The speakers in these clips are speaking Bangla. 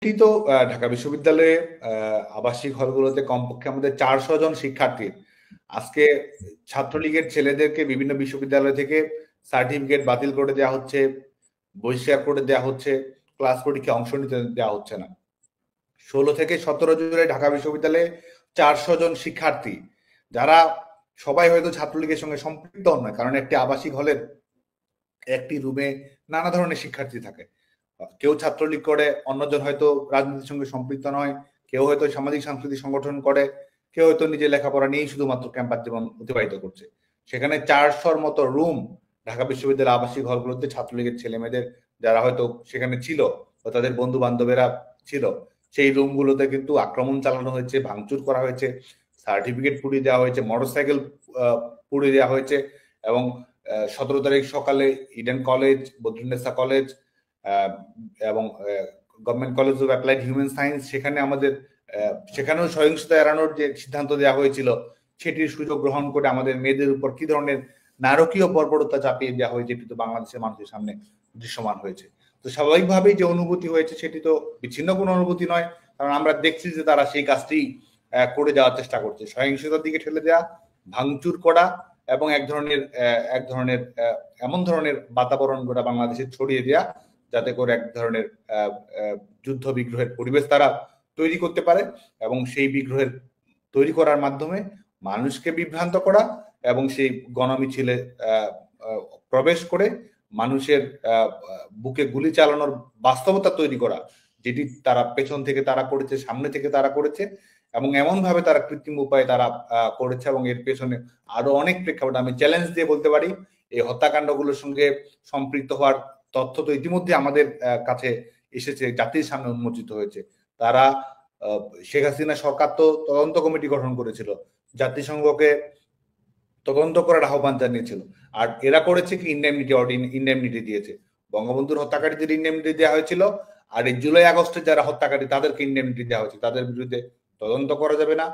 একটি তো ঢাকা বিশ্ববিদ্যালয়ে আবাসিক হলগুলোতে কমপক্ষে আমাদের 400 জন শিক্ষার্থী আজকে ছাত্রলীগের ছেলেদেরকে বিভিন্ন বিশ্ববিদ্যালয় থেকে সার্টিফিকেট বাতিল করে দেওয়া হচ্ছে, বহিষ্কার করে দেওয়া হচ্ছে, ক্লাস পরীক্ষায় অংশ নিতে দেওয়া হচ্ছে না। 16 থেকে 17 জুলাই ঢাকা বিশ্ববিদ্যালয়ে 400 জন শিক্ষার্থী, যারা সবাই হয়তো ছাত্রলীগের সঙ্গে সম্পৃক্ত নয়, কারণ একটি আবাসিক হলের একটি রুমে নানা ধরনের শিক্ষার্থী থাকে। কেউ ছাত্রলীগ করে, অন্যজন হয়তো রাজনীতির সঙ্গে সম্পৃক্ত নয়, কেউ হয়তো সামাজিক সাংস্কৃতিক সংগঠন করে, কেউ হয়তো নিজের লেখাপড়া নিয়েই শুধুমাত্র ক্যাম্পাস জীবন অতিবাহিত করছে। সেখানে 400-র মতো রুম ঢাকা বিশ্ববিদ্যালয়ের আবাসিক হলগুলোতে ছাত্রলীগের ছেলে মেয়েদের যারা হয়তো সেখানে ছিল বা তাদের বন্ধু বান্ধবেরা ছিল, সেই রুমগুলোতে কিন্তু আক্রমণ চালানো হয়েছে, ভাঙচুর করা হয়েছে, সার্টিফিকেট পুড়িয়ে দেওয়া হয়েছে, মোটরসাইকেল পুড়িয়ে দেওয়া হয়েছে। এবং 17 তারিখ সকালে ইডেন কলেজ, বদরুন্নেসা কলেজ এবং government college of applied human science, সেখানেও সহিংসতা এড়ানোর যে সিদ্ধান্ত দেওয়া হয়েছিল সেটির সুযোগ গ্রহণ করে আমাদের মেয়েদের উপর কি ধরনের নারকীয় বর্বরতা চাপিয়ে দেওয়া হয়েছে, এটি তো বাংলাদেশের মানুষের সামনে দৃশ্যমান হয়েছে। তো স্বাভাবিকভাবেই যে অনুভূতি হয়েছে সেটি তো বিচ্ছিন্ন কোনো অনুভূতি নয়, কারণ আমরা দেখছি যে তারা সেই কাজটি করে যাওয়ার চেষ্টা করছে, সহিংসতার দিকে ঠেলে দেওয়া, ভাঙচুর করা এবং এক ধরনের এমন ধরনের বাতাবরণ গোটা বাংলাদেশে ছড়িয়ে দেওয়া যাতে করে এক ধরনের যুদ্ধ বিগ্রহের পরিবেশ তারা তৈরি করতে পারে এবং সেই বিগ্রহের তৈরি করার মাধ্যমে মানুষকে বিভ্রান্ত করা এবং সেই গণমিছিলে প্রবেশ করে মানুষের বুকে গুলি চালানোর বাস্তবতা তৈরি করা, যেটি তারা পেছন থেকে তারা করেছে, সামনে থেকে তারা করেছে এবং এমন ভাবে তারা কৃত্রিম উপায়ে তারা করেছে। এবং এর পেছনে আরো অনেক প্রেক্ষাপট আমি চ্যালেঞ্জ দিয়ে বলতে পারি। এই হত্যাকাণ্ডগুলোর সঙ্গে সম্পৃক্ত হওয়ার তথ্য তো ইতিমধ্যে আমাদের কাছে এসেছে, জাতির সামনে উন্মোচিত হয়েছে। তারা শেখ হাসিনা সরকার তো তদন্ত কমিটি গঠন করেছিল, জাতিসংঘকে তদন্ত করার আহ্বান জানিয়েছিল, আর এরা করেছে কি ইন্ডেমনিটি দিয়েছে। বঙ্গবন্ধুর হত্যাকারীদের ইন্ডেমনিটি দেওয়া হয়েছিল, আর এই জুলাই আগস্টে যারা হত্যাকারী তাদেরকে ইন্ডেমনিটি দেওয়া হয়েছে। তাদের বিরুদ্ধে তদন্ত করা যাবে না,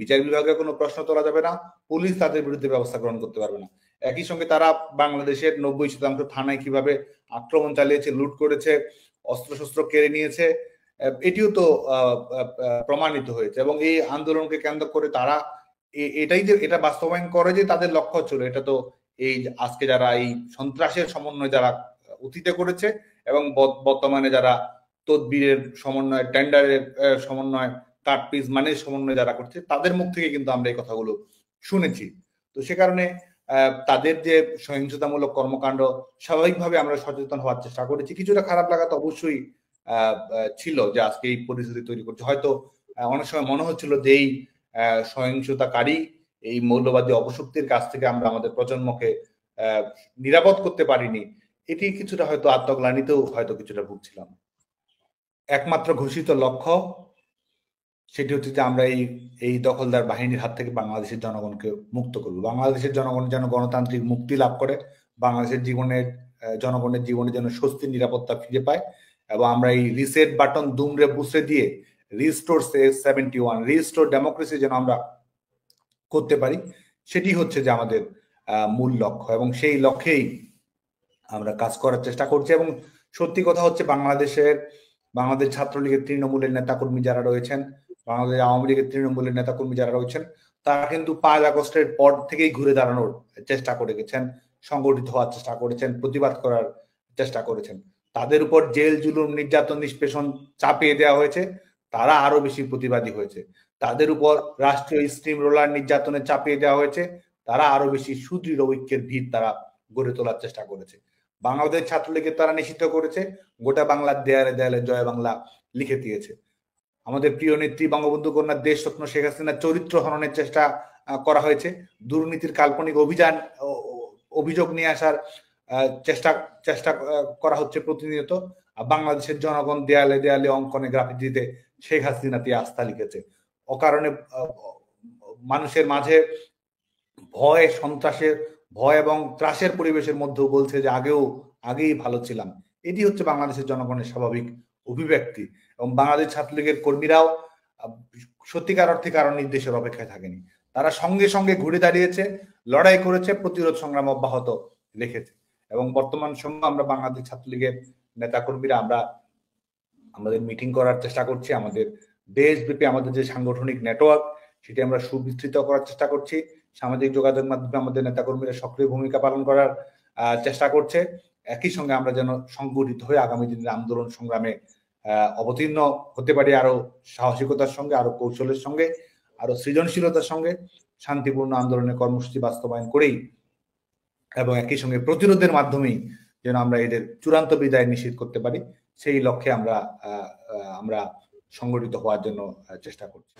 বিচার বিভাগে কোনো প্রশ্ন তোলা যাবে না, পুলিশ তাদের বিরুদ্ধে ব্যবস্থা গ্রহণ করতে পারবে না। একই সঙ্গে তারা বাংলাদেশের 90% থানায় কিভাবে আক্রমণ চালিয়েছে, লুট করেছে, অস্ত্রশস্ত্র কেড়ে নিয়েছে, এটিও তো প্রমাণিত হয়েছে। এবং এই আন্দোলনকে কেন্দ্র করে তারা এটাই যে এটা বাস্তবায়ন করে যে তাদের লক্ষ্য ছিল, এটা তো এই আজকে যারা এই সন্ত্রাসের সমন্বয় যারা অতীতে করেছে এবং বর্তমানে যারা তদবিরের সমন্বয়, টেন্ডারের সমন্বয়, কাটপিস মানের সমন্বয় যারা করছে, তাদের মুখ থেকে কিন্তু আমরা এই কথাগুলো শুনেছি। তো সে কারণে তাদের যে সহিংসতামূলক কর্মকাণ্ড, স্বাভাবিকভাবে আমরা সচেতন হওয়ার চেষ্টা করেছি। কিছুটা খারাপ লাগা তো অবশ্যই ছিল যে আজকে এই পরিস্থিতি তৈরি করছে। হয়তো অনেক সময় মনে হচ্ছিল যে এই সহিংসতাকারী, এই মৌলবাদী অপশক্তির কাছ থেকে আমরা আমাদের প্রজন্মকে নিরাপদ করতে পারিনি, এটি কিছুটা হয়তো আত্মগ্লানিতেও হয়তো কিছুটা ভুগছিলাম। একমাত্র ঘোষিত লক্ষ্য সেটি হচ্ছে যে আমরা এই দখলদার বাহিনীর হাত থেকে বাংলাদেশের জনগণকে মুক্ত করব। বাংলাদেশের জনগণ যেন গণতান্ত্রিক মুক্তি লাভ করে, বাংলাদেশের জনগণের জীবনে যেন স্বস্তি নিরাপত্তা ফিরে পায়, এবং আমরা এই রিসেট বাটন দুমড়ে মুছে দিয়ে রিস্টোর 71, রিস্টোর ডেমোক্রেসি যেন আমরা করতে পারি, সেটি হচ্ছে যে আমাদের মূল লক্ষ্য। এবং সেই লক্ষ্যেই আমরা কাজ করার চেষ্টা করছি। এবং সত্যি কথা হচ্ছে বাংলাদেশ ছাত্রলীগের তৃণমূলের নেতাকর্মী যারা রয়েছেন, বাংলাদেশ আওয়ামী লীগের তৃণমূলের নেতাকর্মী যারা রয়েছেন, তারা কিন্তু 5 আগস্টের পর থেকেই ঘুরে দাঁড়ানোর চেষ্টা করে গেছেন, সংগঠিত হওয়ার চেষ্টা করেছেন, প্রতিবাদ করার চেষ্টা করেছেন। তাদের উপর জেল জুলুম নির্যাতন নিষ্পেষণ চাপিয়ে দেওয়া হয়েছে, তারা আরো বেশি প্রতিবাদী হয়েছে। তাদের উপর রাষ্ট্রীয় স্টিম রোলার নির্যাতনে চাপিয়ে দেওয়া হয়েছে, তারা আরো বেশি সুদৃঢ় ঐক্যের ভিত তারা গড়ে তোলার চেষ্টা করেছে। বাংলাদেশ ছাত্রলীগের তারা নিষিদ্ধ করেছে, গোটা বাংলার দেয়ালে দেয়ালে জয় বাংলা লিখে দিয়েছে। আমাদের প্রিয় নেত্রী বঙ্গবন্ধু কন্যা দেশরত্ন শেখ হাসিনার চরিত্র হননের চেষ্টা করা হয়েছে, দুর্নীতির কাল্পনিক অভিযোগ নিয়ে আসার চেষ্টা করা হচ্ছে প্রতিনিয়ত। বাংলাদেশের জনগণ দেয়ালে দেয়ালে অঙ্কনে গ্রাফিতিতে শেখ হাসিনাতে আস্থা লিখেছে। অকারণে মানুষের মাঝে সন্ত্রাসের ভয় এবং ত্রাসের পরিবেশের মধ্যেও বলছে যে আগেই ভালো ছিলাম। এটি হচ্ছে বাংলাদেশের জনগণের স্বাভাবিক অভিব্যক্তি। এবং বাংলাদেশ ছাত্রলীগের কর্মীরাও সত্যিকার অর্থে কারণ নির্দেশের অপেক্ষায় থাকেনি, তারা সঙ্গে সঙ্গে ঘুরে দাঁড়িয়েছে, লড়াই করেছে, প্রতিরোধ সংগ্রাম অব্যাহত রেখেছে। এবং বর্তমান সময় আমরা বাংলাদেশ ছাত্রলীগের নেতাকর্মীরা আমরা আমাদের মিটিং করার চেষ্টা করছি, আমাদের দেশব্যাপী আমাদের যে সাংগঠনিক নেটওয়ার্ক সেটি আমরা সুবিস্তৃত করার চেষ্টা করছি। সামাজিক যোগাযোগ মাধ্যমে আমাদের নেতাকর্মীরা সক্রিয় ভূমিকা পালন করার চেষ্টা করছে। একই সঙ্গে আমরা যেন সংগঠিত হয়ে আগামী দিনের আন্দোলন সংগ্রামে অবতীর্ণ হতে পারি, আরো সাহসিকতার সঙ্গে, আরো কৌশলের সঙ্গে, আরো সৃজনশীলতার সঙ্গে শান্তিপূর্ণ আন্দোলনের কর্মসূচি বাস্তবায়ন করেই এবং একই সঙ্গে প্রতিরোধের মাধ্যমেই যেন আমরা এদের চূড়ান্ত বিদায় নিশ্চিত করতে পারি, সেই লক্ষ্যে আমরা সংগঠিত হওয়ার জন্য চেষ্টা করছি।